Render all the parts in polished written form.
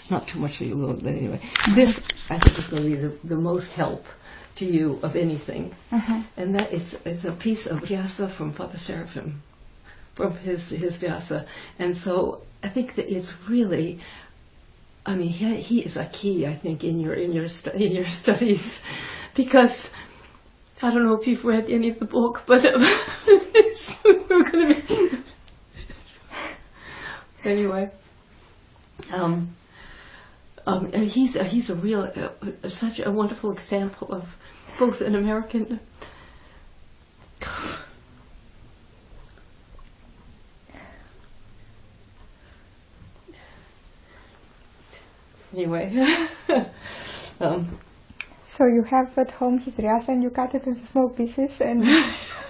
not too much that you will, but anyway. This, I think, is going to be the most help to you of anything. And that it's a piece of Vyasa from Father Seraphim, from his Vyasa. And so I think that it's really, I mean, he is a key, I think, in your studies, because I don't know if you've read any of the book, but we're going to be anyway. He's a real, such a wonderful example of both an American. Anyway. So you have at home his Vyasa and you cut it into small pieces and...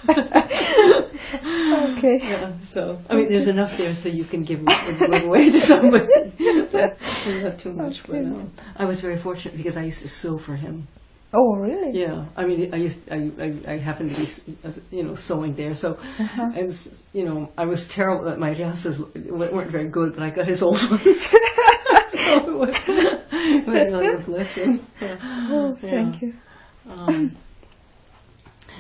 Okay. Yeah, so, I mean, there's enough there so you can give away to somebody. But not too much. Okay. But I was very fortunate because I used to sew for him. Oh, really? Yeah, I mean, I happened to be, sewing there, so, I was terrible at my Vyasas weren't very good, but I got his old ones. So it was really a blessing. Oh, thank you.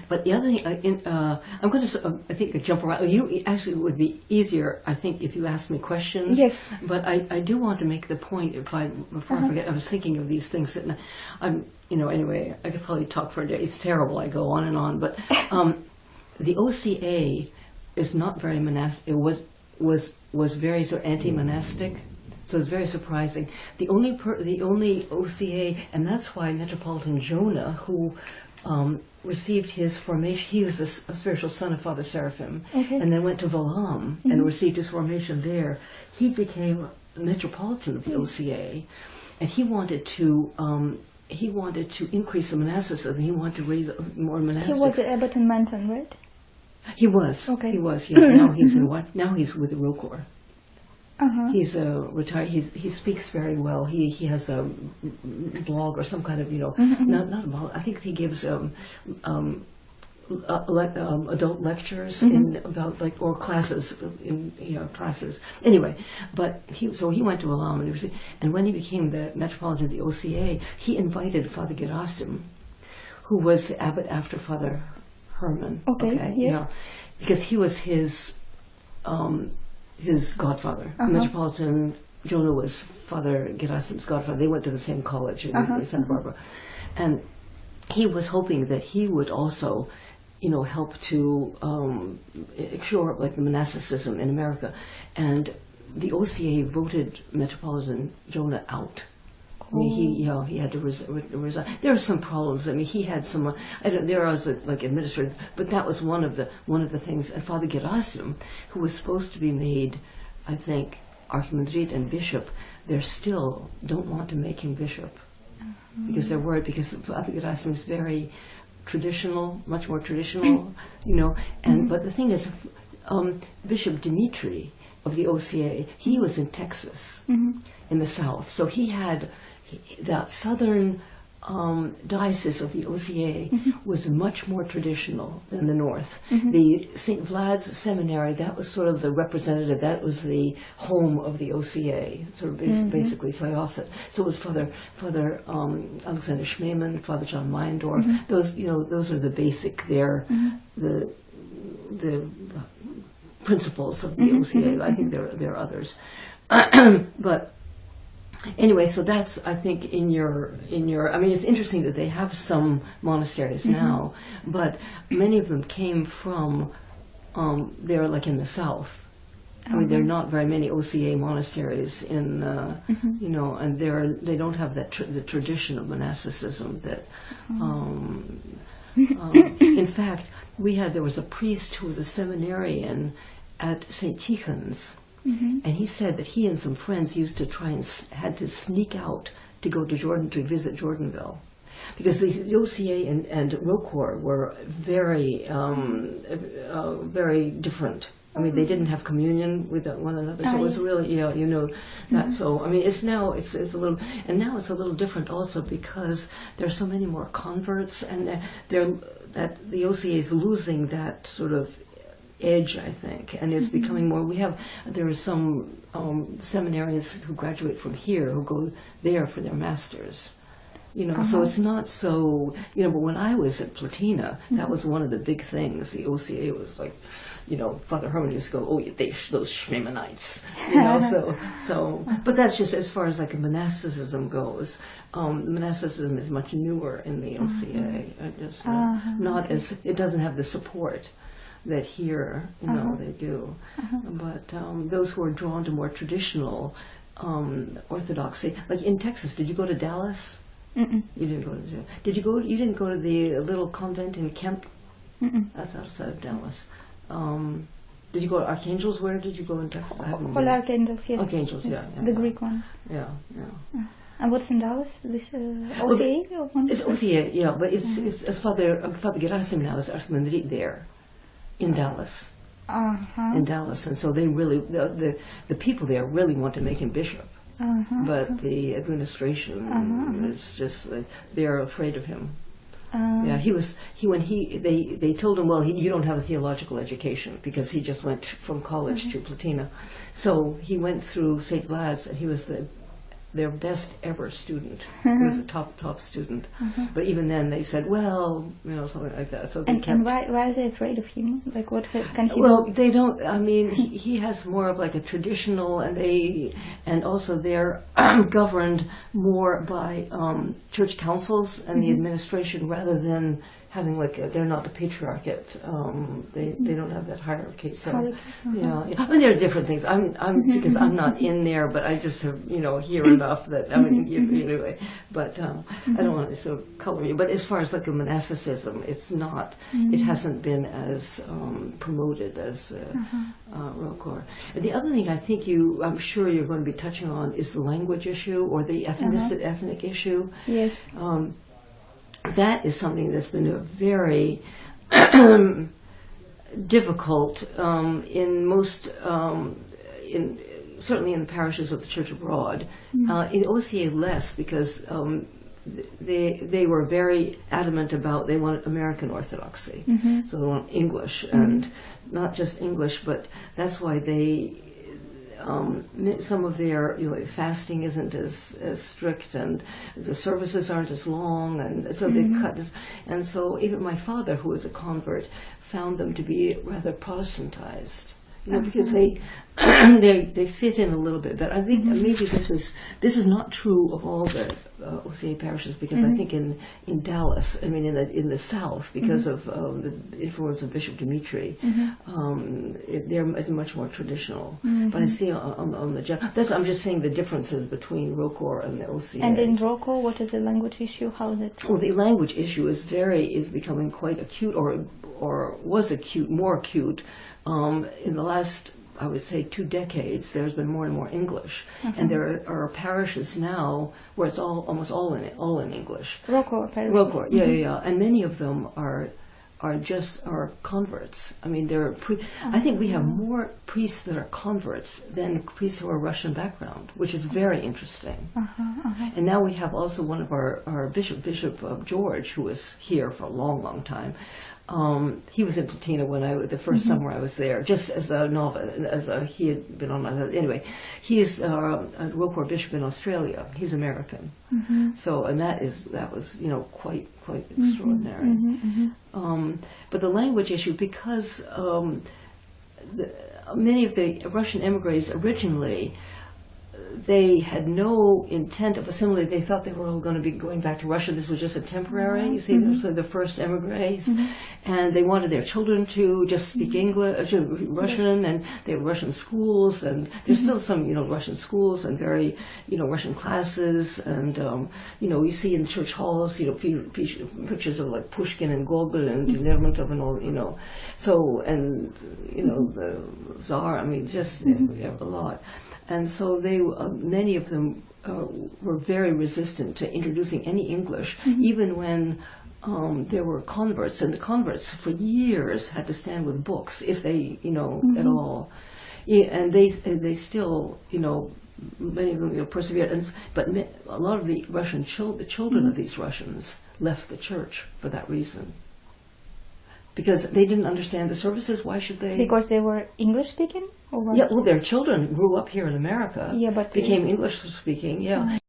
But the other thing, I'm going to, I think, jump around. You actually would be easier, I think, if you asked me questions. Yes. But I do want to make the point, before I forget, I was thinking of these things that I'm, anyway, I could probably talk for a day. It's terrible. I go on and on. But the OCA is not very monastic. It was very sort of anti-monastic. So it's very surprising. The only OCA, and that's why Metropolitan Jonah, who received his formation, he was a spiritual son of Father Seraphim, and then went to Valam and received his formation there. He became Metropolitan of the OCA, and he wanted to increase the monasticism. He wanted to raise more monastics. He was the abbot in Menton, right? He was. Okay. He was. Yeah. Now he's in what? Now he's with the Rokor. He's retired. He speaks very well. He has a blog or some kind of not a blog. I think he gives adult lectures in about or classes in classes. Anyway, but he went to Valam University, and when he became the Metropolitan of the OCA, he invited Father Gerasim, who was the abbot after Father Herman. Okay. Yes. Because he was his godfather. Metropolitan Jonah was Father Gerasim's godfather. They went to the same college in Santa Barbara. And he was hoping that he would also, help to shore up like the monasticism in America. And the OCA voted Metropolitan Jonah out. I mean, he had to resign. There were some problems. I mean, he had some. There was like administrative, but that was one of the things. And Father Gerasim, who was supposed to be made, I think, archimandrite and bishop, they still don't want to make him bishop because they're worried. Because Father Gerasim is very traditional, much more traditional, And but the thing is, Bishop Dimitri of the OCA, he was in Texas, in the South, so he had. The southern diocese of the OCA was much more traditional than the north. The St. Vlad's Seminary, that was sort of the representative, that was the home of the OCA, sort of basically Syosset. So it was Father Alexander Schmemann, Father John Meyendorff. Those are the basic the principles of the OCA. I think there are others, but. Anyway, so that's, I think, in your. I mean, it's interesting that they have some monasteries now, but many of them came from. They're like in the south. I mean, there are not very many OCA monasteries in, and they don't have the tradition of monasticism that. In fact, there was a priest who was a seminarian at St. Tikhon's. And he said that he and some friends used to had to sneak out to go to Jordan to visit Jordanville, because the OCA and Rokor were very, very different. I mean, they didn't have communion with one another, so it was really, that. So I mean, it's a little, and now it's a little different also because there's so many more converts, and that the OCA is losing that sort of edge, I think, and it's becoming more. There are some seminarians who graduate from here who go there for their masters. So it's not so, but when I was at Platina, that was one of the big things. The OCA was like, Father Herman used to go, those Shmemonites, but that's just as far as like monasticism goes. Monasticism is much newer in the OCA. It doesn't have the support that here, they do. But those who are drawn to more traditional orthodoxy, like in Texas, did you go to Dallas? You didn't go to. You didn't go to the little convent in Kemp? That's outside of Dallas. Did you go to Archangels? Where did you go in Texas? Holy Archangels, yes. Archangels, yes. The Greek one. Yeah. And what's in Dallas? This OCA? It's OCA, but it's Father Gerasim now is Archimandrite there, in Dallas. In Dallas, and so they really the people there really want to make him bishop. But the administration is just they're afraid of him. They told him, well, you don't have a theological education because he just went from college to Platina. So he went through St. Vlad's and he was their best ever student. He was a top student. But even then they said, well, something like that. So they and why is they afraid of him? Like what can he do? do? They don't, he has more of like a traditional, and also they're governed more by church councils and the administration rather than having they're not the patriarchate. They don't have that hierarchy. So there are different things. I'm because I'm not in there, but I just have hear enough that anyway. But I don't want to sort of color you. But as far as the monasticism, it's not. It hasn't been as promoted as ROCOR. The other thing I'm sure you're going to be touching on is the language issue or the ethnic issue. Yes. That is something that's been a very difficult in most, certainly in the parishes of the Church abroad. In OCA less because they were very adamant about they wanted American Orthodoxy, so they want English and not just English, but that's why they. Some of their fasting isn't as strict, and the services aren't as long, and so they cut this. And so even my father, who was a convert, found them to be rather Protestantized, because they fit in a little bit. But I think maybe this is not true of all the OCA parishes, because I think in Dallas, in the South, because of the influence of Bishop Dimitri, they're much more traditional. But I see on the general, I'm just saying the differences between ROCOR and the OCA. And in ROCOR, what is the language issue? How is it? Well, the language issue is becoming quite acute, or was more acute. In the last, I would say, 2 decades, there's been more and more English, and there are parishes now where it's almost all in English. ROCOR parishes. ROCOR, yeah, and many of them are converts. I think we have more priests that are converts than priests who are Russian background, which is very interesting. And now we have also one of our Bishop George, who was here for a long time. He was in Platina when the first summer I was there, just as a novice, he had been on anyway. He is a ROCOR bishop in Australia. He's American, so that was quite extraordinary. But the language issue, because many of the Russian emigres originally, they had no intent of assimilating. They thought they were all going to be going back to Russia. This was just a temporary, you see, those are the first emigres. And they wanted their children to just speak English, Russian, and they have Russian schools, and there's still some, Russian schools and very, Russian classes. And, you see in church halls, pictures of like Pushkin and Gogol and Lermontov and all, So, and, the Tsar, just a lot. And so many of them were very resistant to introducing any English, even when there were converts. And the converts for years had to stand with books, if they, at all. And they still, many of them persevered. But a lot of the Russian the children of these Russians left the church for that reason. because they didn't understand the services. Why should they? Because they were English speaking? Or what? Yeah, well, their children grew up here in America. Yeah, but became English speaking. Yeah,